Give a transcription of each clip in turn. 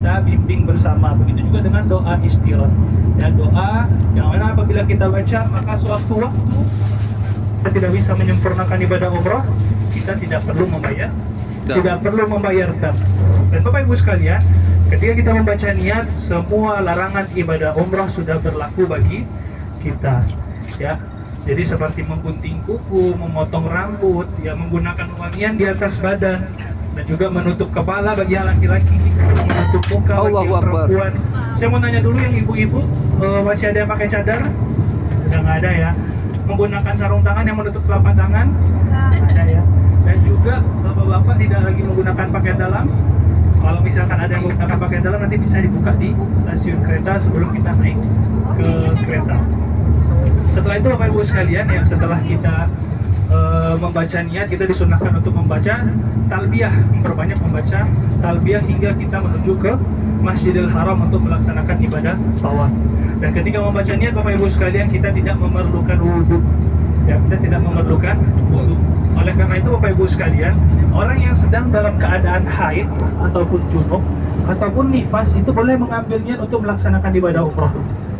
kita bimbing bersama. Begitu juga dengan doa istirot. Ya, doa yang mana apabila kita baca maka sewaktu-waktu kita tidak bisa menyempurnakan ibadah umrah, kita tidak perlu membayar, tidak perlu membayar dam. Dan Bapak Ibu sekalian, ketika kita membaca niat, semua larangan ibadah umrah sudah berlaku bagi kita. Ya, jadi seperti memgunting kuku, memotong rambut, ya, menggunakan wangian di atas badan, dan juga menutup kepala bagi yang laki-laki, menutup muka bagi yang perempuan. Saya mau nanya dulu yang ibu-ibu, masih ada yang pakai cadar? Udah nggak ada ya. Menggunakan sarung tangan yang menutup telapak tangan? Ada ya. Dan juga bapak-bapak tidak lagi menggunakan pakaian dalam. Kalau misalkan ada yang menggunakan pakaian dalam, nanti bisa dibuka di stasiun kereta sebelum kita naik ke kereta. Setelah itu Bapak Ibu sekalian, ya, setelah kita membaca niat, kita disunahkan untuk membaca talbiyah, memperbanyak membaca talbiyah hingga kita menuju ke Masjidil Haram untuk melaksanakan ibadah tawaf. Dan ketika membaca niat Bapak Ibu sekalian, kita tidak memerlukan wudhu. Ya, kita tidak memerlukan wudhu. Oleh karena itu Bapak Ibu sekalian, orang yang sedang dalam keadaan haid ataupun junub ataupun nifas itu boleh mengambil niat untuk melaksanakan ibadah umrah.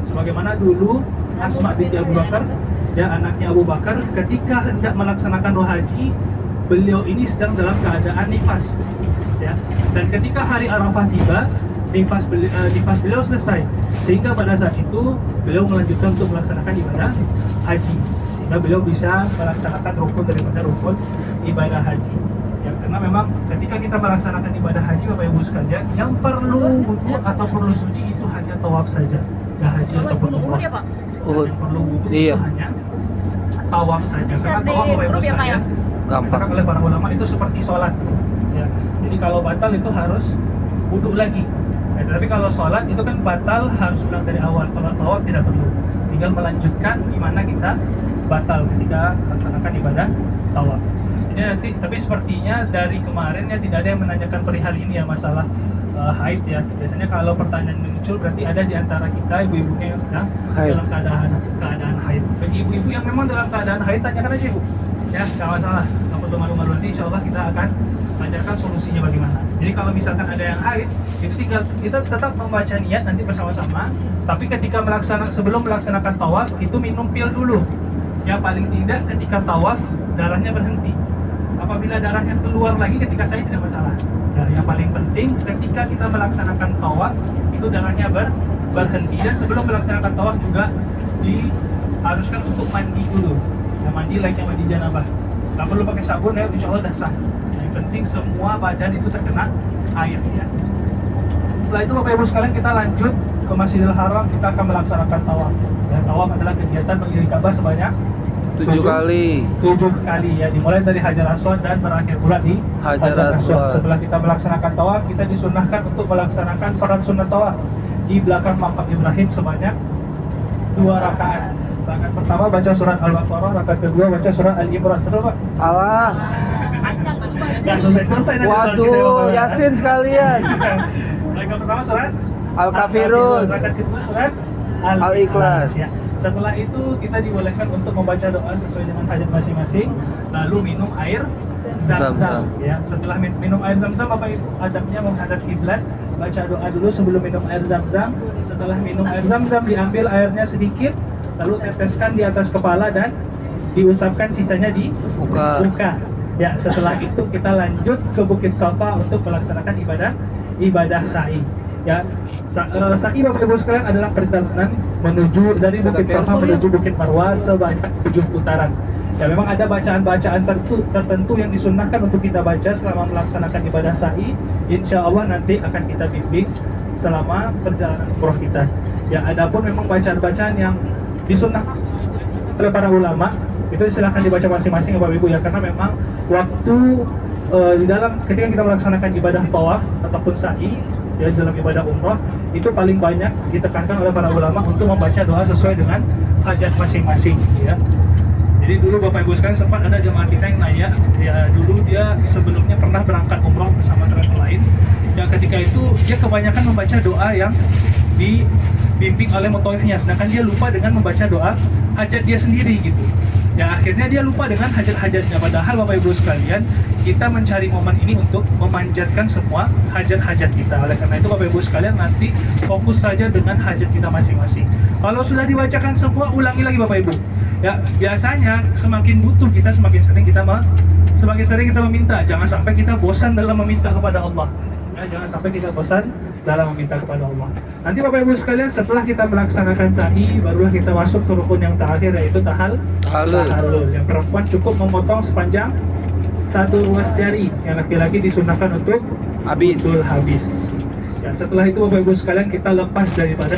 Sebagaimana dulu Asma binti Abu Bakar, ya, anaknya Abu Bakar, ketika hendak melaksanakan haji, beliau ini sedang dalam keadaan nifas, ya. Dan ketika hari Arafah tiba, nifas beliau selesai, sehingga pada saat itu beliau melanjutkan untuk melaksanakan ibadah haji, sehingga beliau bisa melaksanakan rukun daripada rukun ibadah haji. Ya, karena memang ketika kita melaksanakan ibadah haji Bapak Ibu sekalian, yang perlu wudu atau perlu suci itu hanya tawaf saja, ya, haji ataupun umrah. Yang perlu wudu itu hanya tawaf saja. Karena tawaf Bapak Ibu sekalian gampang oleh para ulama itu seperti sholat, ya. Jadi kalau batal itu harus wudu lagi. Ya, tapi kalau sholat itu kan batal harus ulang dari awal. Kalau tawaf tidak perlu, tinggal melanjutkan di mana kita batal ketika melaksanakan ibadah tawaf. Jadi nanti, tapi sepertinya dari kemarin ya tidak ada yang menanyakan perihal ini ya, masalah haid ya. Biasanya kalau pertanyaan muncul berarti ada di antara kita ibu-ibunya yang sedang dalam keadaan haid. Bagi ibu-ibu yang memang dalam keadaan haid, tanyakan aja ibu, ya, nggak masalah. Nggak perlu malu-malu, nanti insya Allah kita akan ajarkan solusinya bagaimana. Jadi kalau misalkan ada yang haid, itu tinggal kita tetap membaca niat nanti bersama-sama. Tapi ketika sebelum melaksanakan tawaf itu minum pil dulu. Ya, paling tidak ketika tawaf darahnya berhenti. Apabila darahnya keluar lagi ketika saya tidak masalah. Nah, yang paling penting ketika kita melaksanakan tawaf itu darahnya berhenti, dan sebelum melaksanakan tawaf juga diharuskan untuk mandi dulu. Nah, mandi layaknya mandi janabah. Nggak perlu pakai sabun ya, insya Allah dah sah. Yang penting semua badan itu terkena air ya. Setelah itu Bapak Ibu sekalian, kita lanjut ke Masjidil Haram, kita akan melaksanakan tawaf. Ya, tawaf adalah kegiatan mengelilingi Ka'bah sebanyak 7 kali ya, dimulai dari Hajar Aswad dan berakhir pula di Hajar Aswad. Setelah kita melaksanakan tawaf, kita disunahkan untuk melaksanakan sholat sunnah tawaf di belakang makam Ibrahim sebanyak 2 rakaat. Rakaat pertama baca surat Al-Baqarah, rakaat kedua baca surat Al-Imran. Betul Pak? Salah. Ya, selesai nanti. Waduh, Yasin sekalian. Rakaat pertama surat Al-Kafirun, rakaat kedua surat Al-Ikhlas. Ya. Setelah itu kita dibolehkan untuk membaca doa sesuai dengan hajat masing-masing, lalu minum air zam-zam. Ya, setelah minum air zam-zam, Bapak Ibu adabnya menghadap kiblat, baca doa dulu sebelum minum air zam-zam. Setelah minum air zam-zam, diambil airnya sedikit, lalu teteskan di atas kepala dan diusapkan sisanya di muka. Ya, setelah itu kita lanjut ke Bukit Safa untuk melaksanakan ibadah sa'i. Ya, sa'i Bapak Ibu sekalian adalah perjalanan menuju dari Bukit Safa menuju Bukit Marwah sebanyak 7 putaran. Ya, memang ada bacaan-bacaan tertentu yang disunnahkan untuk kita baca selama melaksanakan ibadah sa'i. Insya Allah nanti akan kita bimbing selama perjalanan umroh kita. Ya, adapun memang bacaan-bacaan yang disunnahkan oleh para ulama itu silahkan dibaca masing-masing Bapak Ibu ya, karena memang waktu di dalam ketika kita melaksanakan ibadah tawaf ataupun sa'i ya, dalam ibadah umrah itu paling banyak ditekankan oleh para ulama untuk membaca doa sesuai dengan hajat masing-masing ya. Jadi dulu Bapak Ibu sekalian sempat ada jemaah kita yang nanya ya, dulu dia sebelumnya pernah berangkat umrah bersama travel lain ya, ketika itu dia kebanyakan membaca doa yang dibimbing oleh mutawifnya, sedangkan dia lupa dengan membaca doa hajat dia sendiri gitu. Ya akhirnya dia lupa dengan hajat-hajatnya. Padahal Bapak Ibu sekalian, kita mencari momen ini untuk memanjatkan semua hajat-hajat kita. Oleh karena itu Bapak Ibu sekalian, nanti fokus saja dengan hajat kita masing-masing. Kalau sudah dibacakan semua, ulangi lagi Bapak Ibu. Ya, biasanya semakin butuh kita, semakin sering kita meminta. Jangan sampai kita bosan dalam meminta kepada Allah. Ya, jangan sampai kita bosan dalam meminta kepada Allah. Nanti Bapak Ibu sekalian, setelah kita melaksanakan sa'i, barulah kita masuk ke rukun yang terakhir, yaitu tahallul. Yang perempuan cukup memotong sepanjang 1 ruas jari, yang laki-laki disunahkan untuk Habis. habis. Ya, setelah itu Bapak Ibu sekalian, kita lepas daripada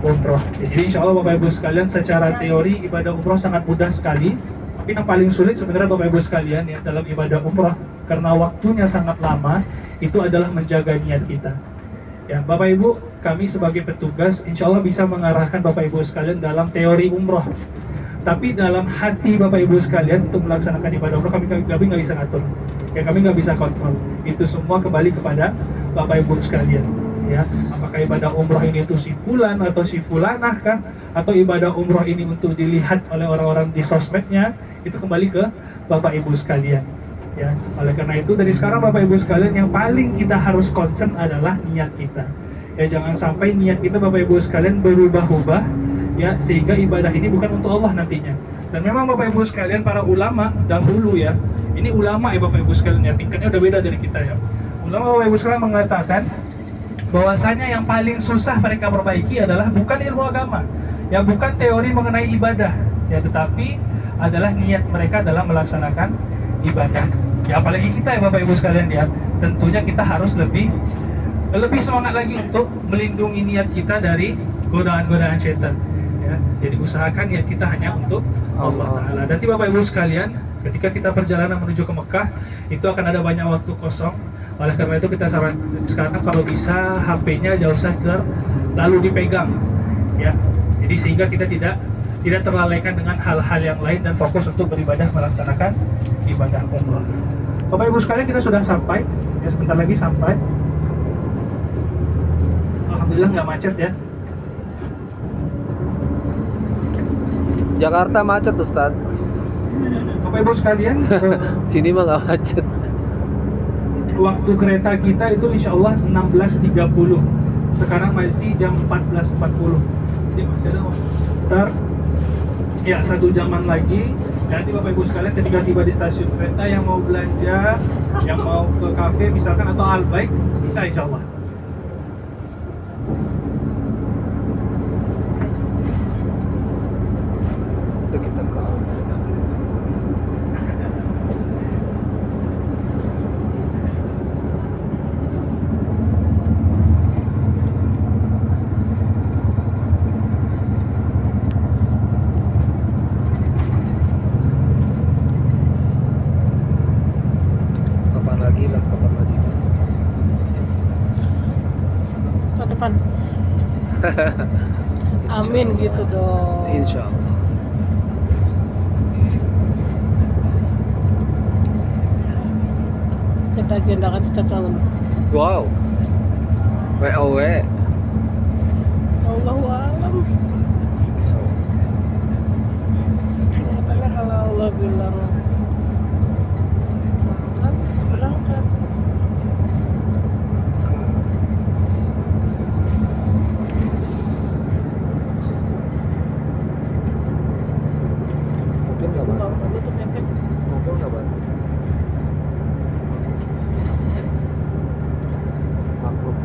umroh. Jadi insya Allah Bapak Ibu sekalian, secara teori ibadah umroh sangat mudah sekali. Tapi yang paling sulit sebenarnya Bapak Ibu sekalian ya, dalam ibadah umroh, karena waktunya sangat lama, itu adalah menjaga niat kita. Ya, Bapak Ibu, kami sebagai petugas insya Allah bisa mengarahkan Bapak Ibu sekalian dalam teori umroh. Tapi dalam hati Bapak Ibu sekalian untuk melaksanakan ibadah umroh, kami nggak bisa ngatur. Ya, kami nggak bisa kontrol. Itu semua kembali kepada Bapak Ibu sekalian. Ya, apakah ibadah umroh ini itu si fulan atau si fulanah kah? Atau ibadah umroh ini untuk dilihat oleh orang-orang di sosmednya? Itu kembali ke Bapak Ibu sekalian. Ya, oleh karena itu dari sekarang Bapak Ibu sekalian, yang paling kita harus concern adalah niat kita. Ya, jangan sampai niat kita Bapak Ibu sekalian berubah-ubah, ya, sehingga ibadah ini bukan untuk Allah nantinya. Dan memang Bapak Ibu sekalian, para ulama dahulu ya, ini ulama ya Bapak Ibu sekalian ya, tingkatnya udah beda dari kita ya. Ulama Bapak Ibu sekalian mengatakan bahwasanya yang paling susah mereka perbaiki adalah bukan ilmu agama, ya, bukan teori mengenai ibadah, ya, tetapi adalah niat mereka dalam melaksanakan ibadah. Ya, apalagi kita ya Bapak Ibu sekalian ya, tentunya kita harus lebih semangat lagi untuk melindungi niat kita dari godaan-godaan setan. Ya, jadi usahakan niat kita hanya untuk Allah Ta'ala. Nanti Bapak Ibu sekalian, ketika kita perjalanan menuju ke Mekah, itu akan ada banyak waktu kosong. Oleh karena itu kita sarankan sekarang kalau bisa HP-nya jauh usah lalu dipegang, ya. Jadi sehingga kita tidak terlalaikan dengan hal-hal yang lain dan fokus untuk beribadah melaksanakan ibadah umroh. Bapak Ibu sekalian, kita sudah sampai, ya, sebentar lagi sampai. Alhamdulillah nggak macet ya. Jakarta macet Ustaz. Bapak Ibu sekalian, Sini mah nggak macet. waktu kereta kita itu insya Allah 16.30. Sekarang masih jam 14.40. Jadi masih ada waktu sekitar ya 1 jaman lagi. Nanti Bapak Ibu sekalian, ketika tiba di stasiun kereta, yang mau belanja, yang mau ke kafe misalkan atau Albaik, bisa insya Allah. Udah kita ke kapan lagi lah, kapan lagi. Ke depan. Amin gitu dong. Insya Allah. Kita agendakan setahun. Wow. WOW. Allahu a'lam. So. Makanya kalau Allah bilang berangkat. Mungkin nggak bantu. Kalau itu mepet. Mungkin nggak bantu. Maklum.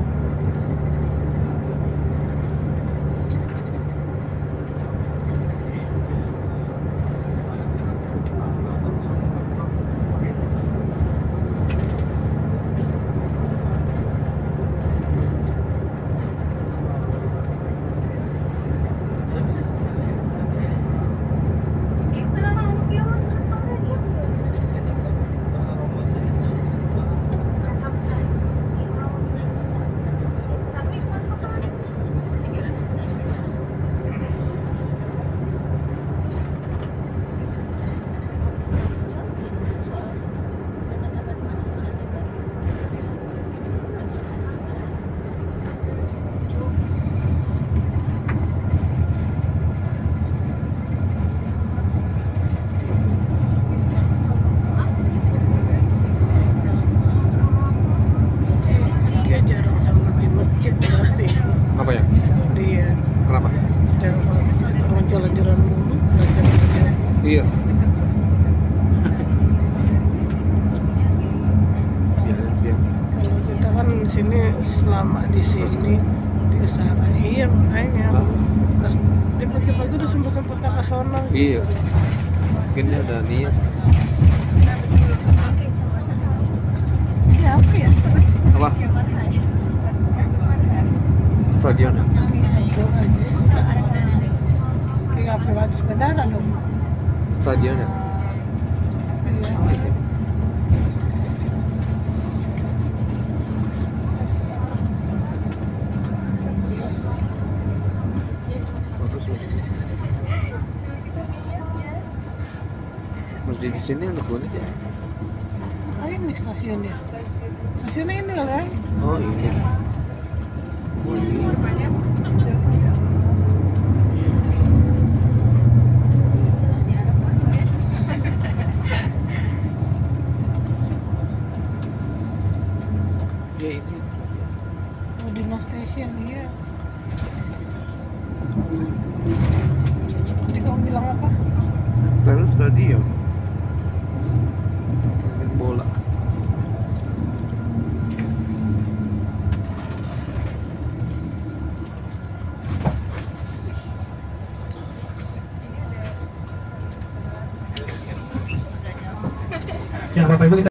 Apa ya? Dia Kenapa? dan orang jalan-jalan mulu, jalan-jalan. Iya. Biarin sih ya. Kalau kita kan di sini selama di sini diusahakan iya makanya. Hah? Lah, di pagi-pagi udah sempet-sempet ke sana. Iya. Mungkin dia ada niat. Ini apa ya? Apa? Stadion ya? Kayak apa lagi sebenarnya dong? Stadion ya? Iya. Bagus loh. Masjid di sini ada unik ya? Oh ini stasiunnya. Stasiunnya ini kali ya? Oh ini. Oh ini. Ya ini. Oh Dinas Station iya. Tadi kamu bilang apa? Terus stadion.